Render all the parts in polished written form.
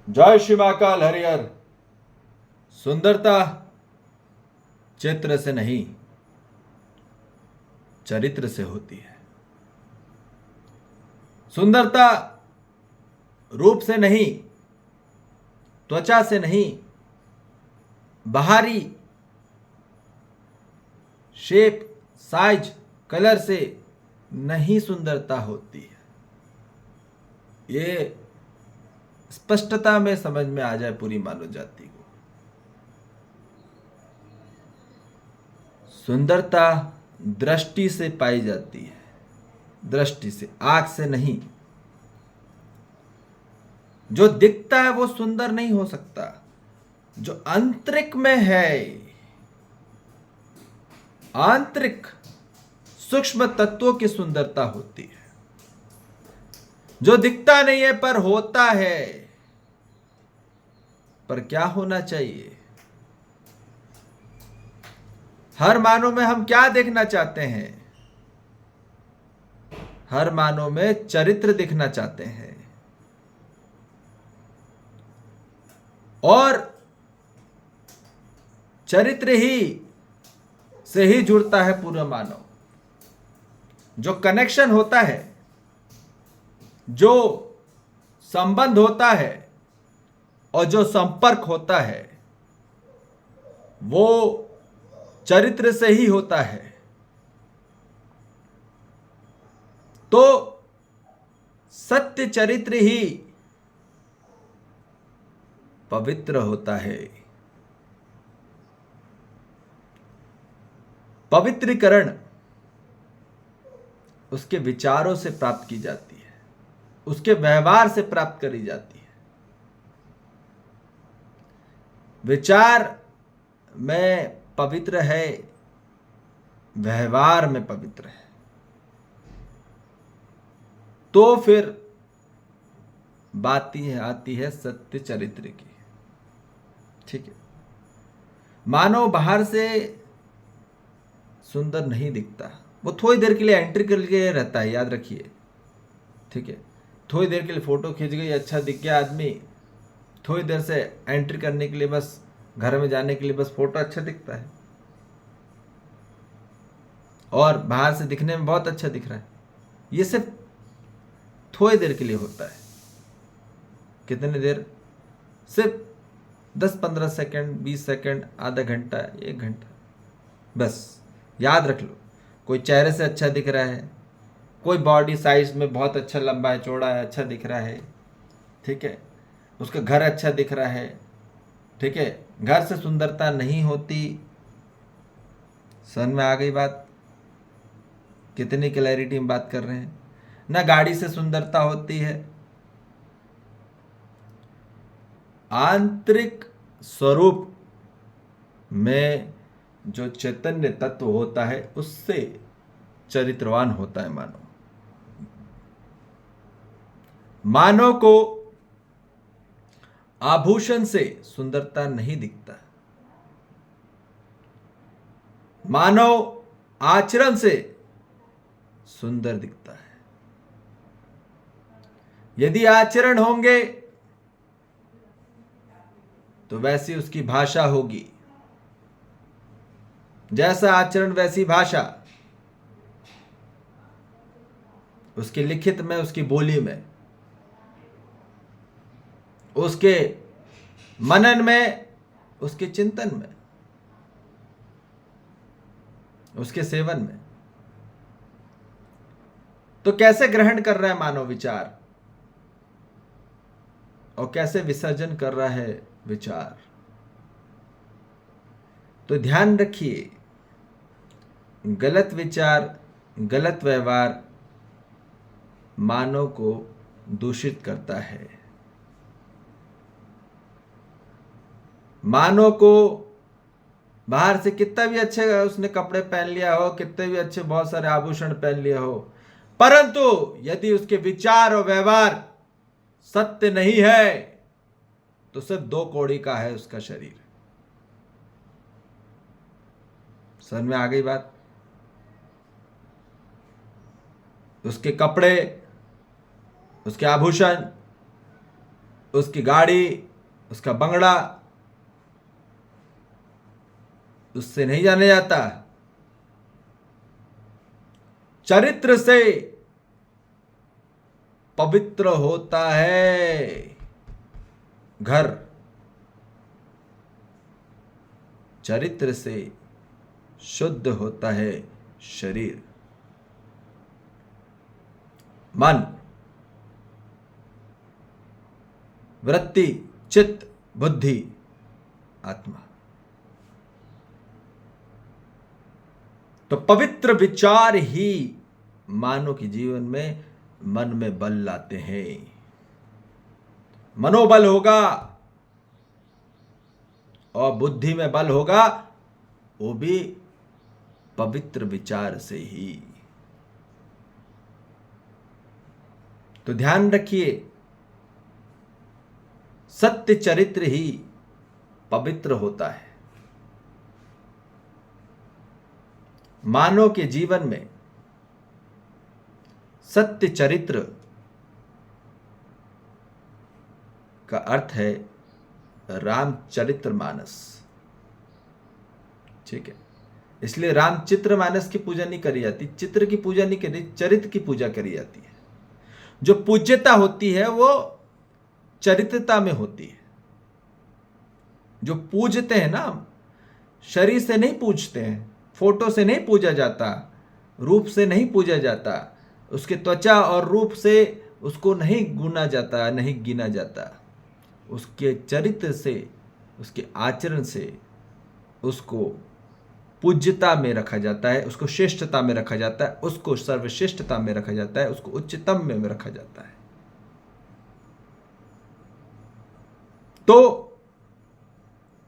जय श्री महाकाल हरिहर। सुंदरता चित्र से नहीं, चरित्र से होती है। सुंदरता रूप से नहीं, त्वचा से नहीं, बाहरी शेप, साइज, कलर से नहीं सुंदरता होती है। ये स्पष्टता में समझ में आ जाए पूरी मानव जाति को। सुंदरता दृष्टि से पाई जाती है, दृष्टि से, आंख से नहीं। जो दिखता है वो सुंदर नहीं हो सकता। जो आंतरिक में है, आंतरिक सूक्ष्म तत्वों की सुंदरता होती है। जो दिखता नहीं है पर होता है। पर क्या होना चाहिए? हर मानव में हम क्या देखना चाहते हैं? हर मानव में चरित्र दिखना चाहते हैं। और चरित्र ही से ही जुड़ता है पूरा मानव। जो कनेक्शन होता है, जो संबंध होता है और जो संपर्क होता है, वो चरित्र से ही होता है। तो सत्य चरित्र ही पवित्र होता है। पवित्रीकरण उसके विचारों से प्राप्त की जाती है, उसके व्यवहार से प्राप्त करी जाती है। विचार में पवित्र है, व्यवहार में पवित्र है, तो फिर बात ही आती है सत्य चरित्र की। ठीक है। मानव बाहर से सुंदर नहीं दिखता, वो थोड़ी देर के लिए एंट्री के लिए रहता है, याद रखिए। ठीक है। थोड़ी देर के लिए फोटो खींच गई, अच्छा दिख गया आदमी, थोड़ी देर से एंट्री करने के लिए, बस घर में जाने के लिए बस फोटो अच्छा दिखता है और बाहर से दिखने में बहुत अच्छा दिख रहा है। ये सिर्फ थोड़ी देर के लिए होता है। कितनी देर? सिर्फ 10-15 सेकंड, 20 सेकंड, आधा घंटा, 1 घंटा, बस याद रख लो। कोई चेहरे से अच्छा दिख रहा है, कोई बॉडी साइज में बहुत अच्छा, लंबा है, चौड़ा है, अच्छा दिख रहा है। ठीक है। उसका घर अच्छा दिख रहा है। ठीक है। घर से सुंदरता नहीं होती। समझ में आ गई बात? कितनी क्लैरिटी में बात कर रहे हैं ना। गाड़ी से सुंदरता होती है। आंतरिक स्वरूप में जो चैतन्य तत्व होता है, उससे चरित्रवान होता है मानव। मानव को आभूषण से सुंदरता नहीं दिखता। मानव आचरण से सुंदर दिखता है। यदि आचरण होंगे तो वैसी उसकी भाषा होगी। जैसा आचरण वैसी भाषा। उसकी लिखित में, उसकी बोली में, उसके मनन में, उसके चिंतन में, उसके सेवन में। तो कैसे ग्रहण कर रहा है मानव विचार और कैसे विसर्जन कर रहा है विचार? तो ध्यान रखिए, गलत विचार, गलत व्यवहार मानव को दूषित करता है। मानव को बाहर से कितना भी अच्छे उसने कपड़े पहन लिया हो, कितने भी अच्छे बहुत सारे आभूषण पहन लिया हो, परंतु यदि उसके विचार और व्यवहार सत्य नहीं है तो सिर्फ 2 कौड़ी का है उसका शरीर। समझ में आ गई बात? उसके कपड़े, उसके आभूषण, उसकी गाड़ी, उसका बंगला, उससे नहीं जाने जाता। चरित्र से पवित्र होता है घर, चरित्र से शुद्ध होता है शरीर, मन, वृत्ति, चित्त, बुद्धि, आत्मा। तो पवित्र विचार ही मानव के जीवन में मन में बल लाते हैं। मनोबल होगा और बुद्धि में बल होगा, वो भी पवित्र विचार से ही। तो ध्यान रखिए, सत्य चरित्र ही पवित्र होता है। मानव के जीवन में सत्य चरित्र का अर्थ है रामचरितमानस। ठीक है, इसलिए रामचरितमानस की पूजा नहीं करी जाती, चित्र की पूजा नहीं करी, चरित्र की पूजा करी जाती है। जो पूज्यता होती है वो चरित्रता में होती है। जो पूजते हैं ना, शरीर से नहीं पूजते हैं, फोटो से नहीं पूजा जाता, रूप से नहीं पूजा जाता, उसके त्वचा और रूप से उसको नहीं गुना जाता, नहीं गिना जाता। उसके चरित्र से, उसके आचरण से उसको पूज्यता में रखा जाता है, उसको श्रेष्ठता में रखा जाता है, उसको सर्वश्रेष्ठता में रखा जाता है, उसको उच्चतम में रखा जाता है। तो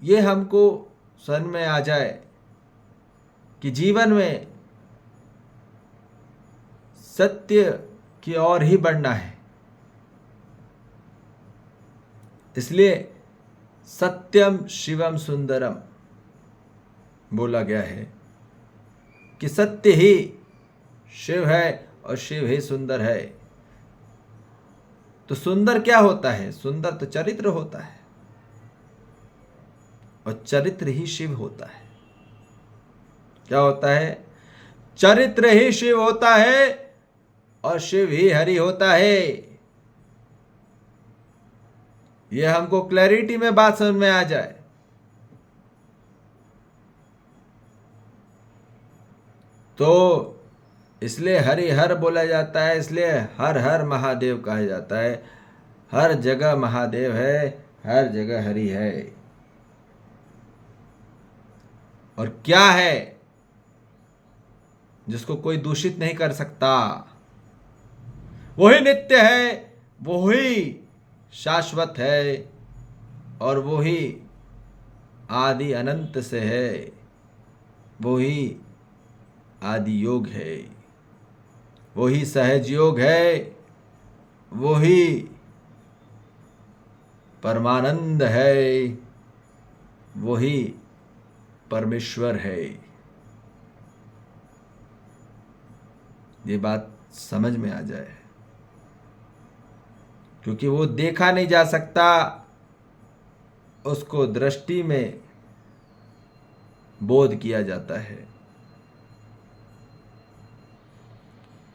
ये हमको समझ में आ जाए कि जीवन में सत्य की ओर ही बढ़ना है। इसलिए सत्यम शिवम सुंदरम बोला गया है कि सत्य ही शिव है और शिव ही सुंदर है। तो सुंदर क्या होता है? सुंदर तो चरित्र होता है और चरित्र ही शिव होता है। क्या होता है? चरित्र ही शिव होता है और शिव ही हरि होता है। यह हमको क्लैरिटी में बात समझ में आ जाए। तो इसलिए हरि हर बोला जाता है, इसलिए हर हर महादेव कहा जाता है। हर जगह महादेव है, हर जगह हरि है। और क्या है जिसको कोई दूषित नहीं कर सकता? वही नित्य है, वही शाश्वत है और वही आदि अनंत से है, वही आदि योग है, वही सहज योग है, वही परमानंद है, वही परमेश्वर है। ये बात समझ में आ जाए, क्योंकि वो देखा नहीं जा सकता, उसको दृष्टि में बोध किया जाता है।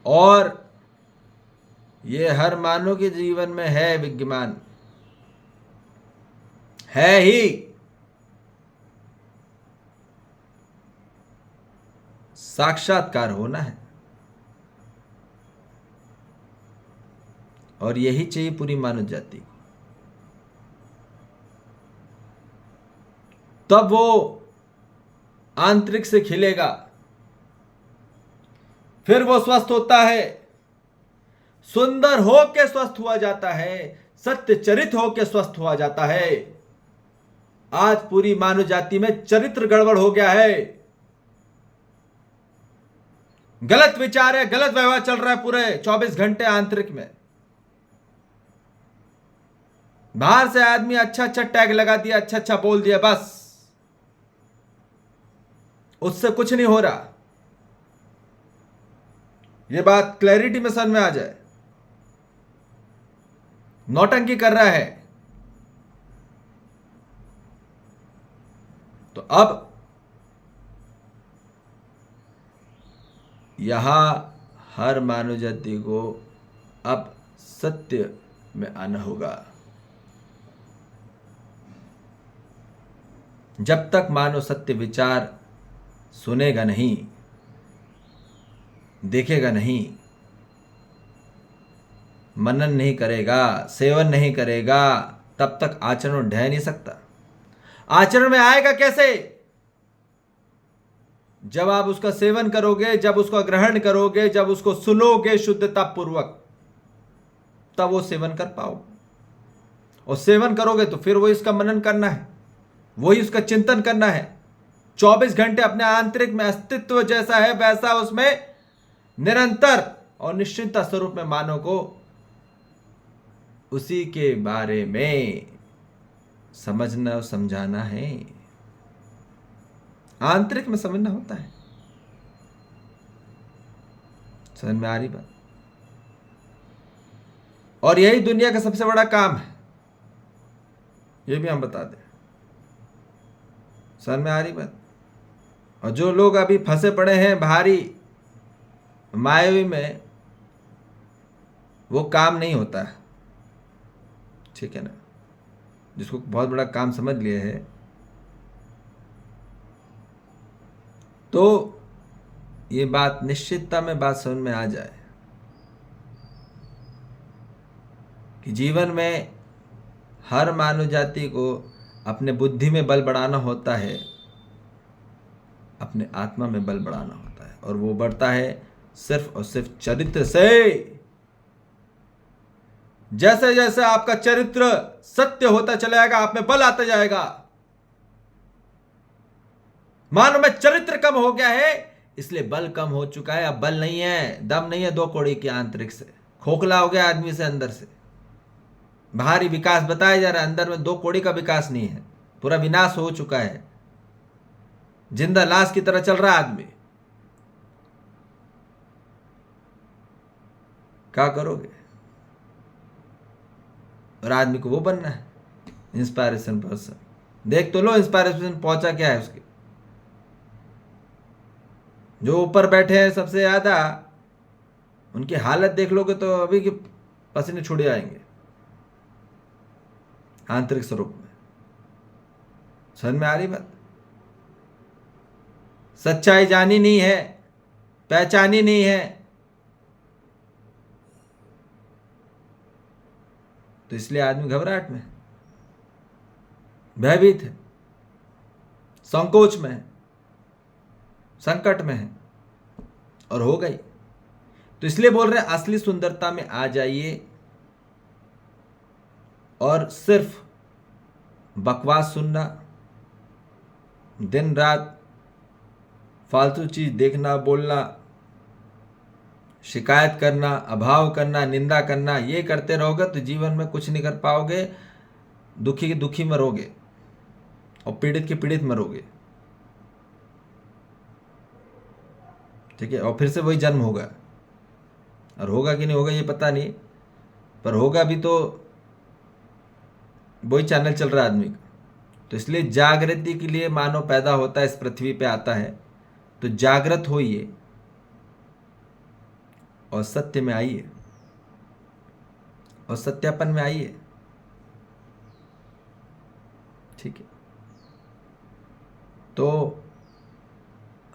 और ये हर मानव के जीवन में है, विद्यमान है ही। साक्षात्कार होना है और यही चाहिए पूरी मानव जाति को। तब वो आंतरिक से खिलेगा, फिर वो स्वस्थ होता है, सुंदर हो के स्वस्थ हुआ जाता है, सत्य चरित हो के स्वस्थ हुआ जाता है। आज पूरी मानव जाति में चरित्र गड़बड़ हो गया है, गलत विचार है, गलत व्यवहार चल रहा है पूरे 24 घंटे आंतरिक में। बाहर से आदमी अच्छा अच्छा टैग लगा दिया, अच्छा अच्छा बोल दिया, बस उससे कुछ नहीं हो रहा। यह बात क्लैरिटी में समझ में आ जाए। नौटंकी कर रहा है, तो अब यहां हर मानव जाति को अब सत्य में आना होगा। जब तक मानव सत्य विचार सुनेगा नहीं, देखेगा नहीं, मनन नहीं करेगा, सेवन नहीं करेगा, तब तक आचरण ढह नहीं सकता। आचरण में आएगा कैसे? जब आप उसका सेवन करोगे, जब उसका ग्रहण करोगे, जब उसको सुनोगे शुद्धता पूर्वक, तब वो सेवन कर पाओगे। और सेवन करोगे तो फिर वही इसका मनन करना है, वही उसका चिंतन करना है। 24 घंटे अपने आंतरिक में अस्तित्व जैसा है वैसा उसमें निरंतर और निश्चिंतता स्वरूप में मानव को उसी के बारे में समझना और समझाना है। आंतरिक में समझना होता है। समझ में आ रही बात? और यही दुनिया का सबसे बड़ा काम है, ये भी हम बता दें। समझ में आ रही बात? और जो लोग अभी फंसे पड़े हैं भारी मायावी में, वो काम नहीं होता है, ठीक है ना? जिसको बहुत बड़ा काम समझ लिया है, तो ये बात निश्चितता में बात समझ में आ जाए कि जीवन में हर मानव जाति को अपने बुद्धि में बल बढ़ाना होता है, अपने आत्मा में बल बढ़ाना होता है, और वो बढ़ता है सिर्फ और सिर्फ चरित्र से। जैसे जैसे आपका चरित्र सत्य होता चला जाएगा, आप में बल आता जाएगा। मानो में चरित्र कम हो गया है, इसलिए बल कम हो चुका है। अब बल नहीं है, दम नहीं है 2 कौड़ी के आंतरिक से, खोखला हो गया आदमी से अंदर से। बाहरी विकास बताया जा रहा है, अंदर में 2 कौड़ी का विकास नहीं है, पूरा विनाश हो चुका है, जिंदा लाश की तरह चल रहा है आदमी। क्या करोगे? और आदमी को वो बनना है इंस्पायरेशन पर्सन। देख तो लो इंस्पायरेशन पहुंचा क्या है उसके। जो ऊपर बैठे हैं सबसे ज्यादा, उनकी हालत देख लोगे तो अभी के पसीने छूट जाएंगे आंतरिक स्वरूप में। समझ में आ रही बात? सच्चाई जानी नहीं है, पहचानी नहीं है, तो इसलिए आदमी घबराहट में, भयभीत है, संकोच में है, संकट में है, और हो गई। तो इसलिए बोल रहे हैं असली सुंदरता में आ जाइए, और सिर्फ बकवास सुनना, दिन रात फालतू चीज देखना, बोलना, शिकायत करना, अभाव करना, निंदा करना, ये करते रहोगे तो जीवन में कुछ नहीं कर पाओगे। दुखी की दुखी मरोगे और पीड़ित की पीड़ित मरोगे, ठीक है? और फिर से वही जन्म होगा, और होगा कि नहीं होगा ये पता नहीं, पर होगा भी तो वही चैनल चल रहा है आदमी का। तो इसलिए जागृति के लिए मानव पैदा होता है, इस पृथ्वी पे आता है, तो जागृत होइए और सत्य में आइए और सत्यापन में आइए, ठीक है? तो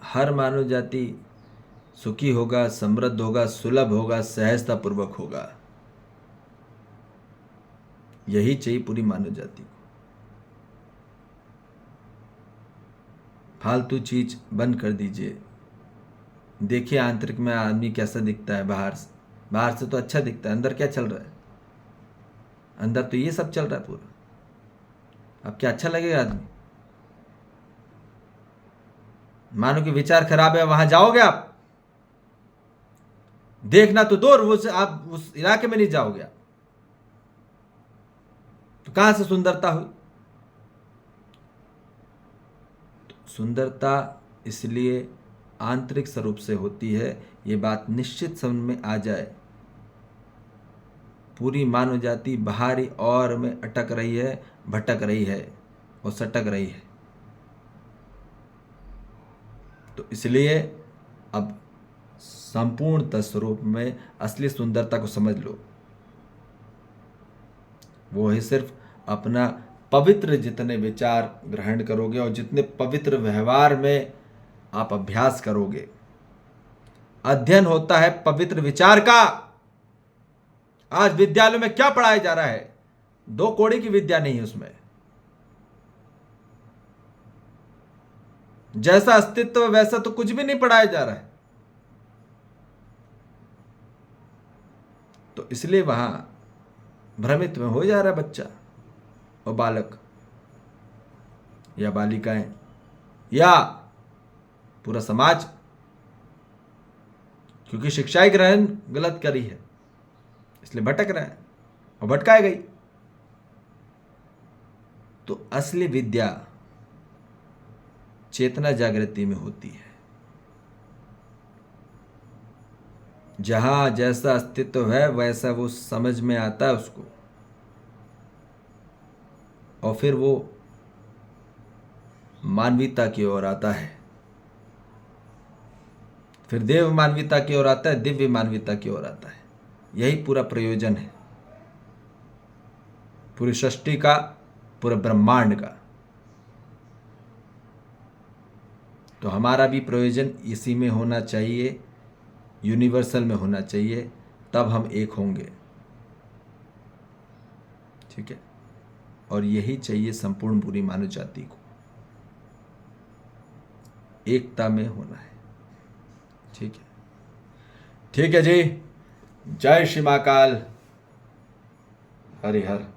हर मानव जाति सुखी होगा, समृद्ध होगा, सुलभ होगा, सहजता पूर्वक होगा। यही चाहिए पूरी मानव जाति को। फालतू चीज बंद कर दीजिए। देखिए आंतरिक में आदमी कैसा दिखता है। बाहर से तो अच्छा दिखता है, अंदर क्या चल रहा है? अंदर तो ये सब चल रहा है पूरा। अब क्या अच्छा लगेगा आदमी? मानो कि विचार खराब है, वहां जाओगे आप? देखना तो दूर, वो आप उस इलाके में नहीं जाओगे आप, तो कहां से सुंदरता हुई? तो सुंदरता इसलिए आंतरिक स्वरूप से होती है। ये बात निश्चित समझ में आ जाए। पूरी मानव जाति बाहरी और में अटक रही है, भटक रही है और सटक रही है। तो इसलिए अब संपूर्ण स्वरूप में असली सुंदरता को समझ लो। वो ही सिर्फ अपना पवित्र जितने विचार ग्रहण करोगे और जितने पवित्र व्यवहार में आप अभ्यास करोगे। अध्ययन होता है पवित्र विचार का। आज विद्यालय में क्या पढ़ाया जा रहा है? 2 कौड़ी की विद्या नहीं है उसमें। जैसा अस्तित्व वैसा तो कुछ भी नहीं पढ़ाया जा रहा है। तो इसलिए वहां भ्रमित में हो जा रहा है बच्चा और बालक या बालिकाएं या पूरा समाज, क्योंकि शिक्षाएं ग्रहण गलत करी है, इसलिए भटक रहा है और भटकाए गई। तो असली विद्या चेतना जागृति में होती है, जहां जैसा अस्तित्व है वैसा वो समझ में आता है उसको, और फिर वो मानवीयता की ओर आता है, फिर देव मानवीयता की ओर आता है, दिव्य मानवीयता की ओर आता है। यही पूरा प्रयोजन है पूरी सृष्टि का, पूरे ब्रह्मांड का। तो हमारा भी प्रयोजन इसी में होना चाहिए, यूनिवर्सल में होना चाहिए, तब हम एक होंगे। ठीक है, और यही चाहिए संपूर्ण पूरी मानव जाति को, एकता में होना है। ठीक है, ठीक है जी। जय श्री महाकाल। हरि हर।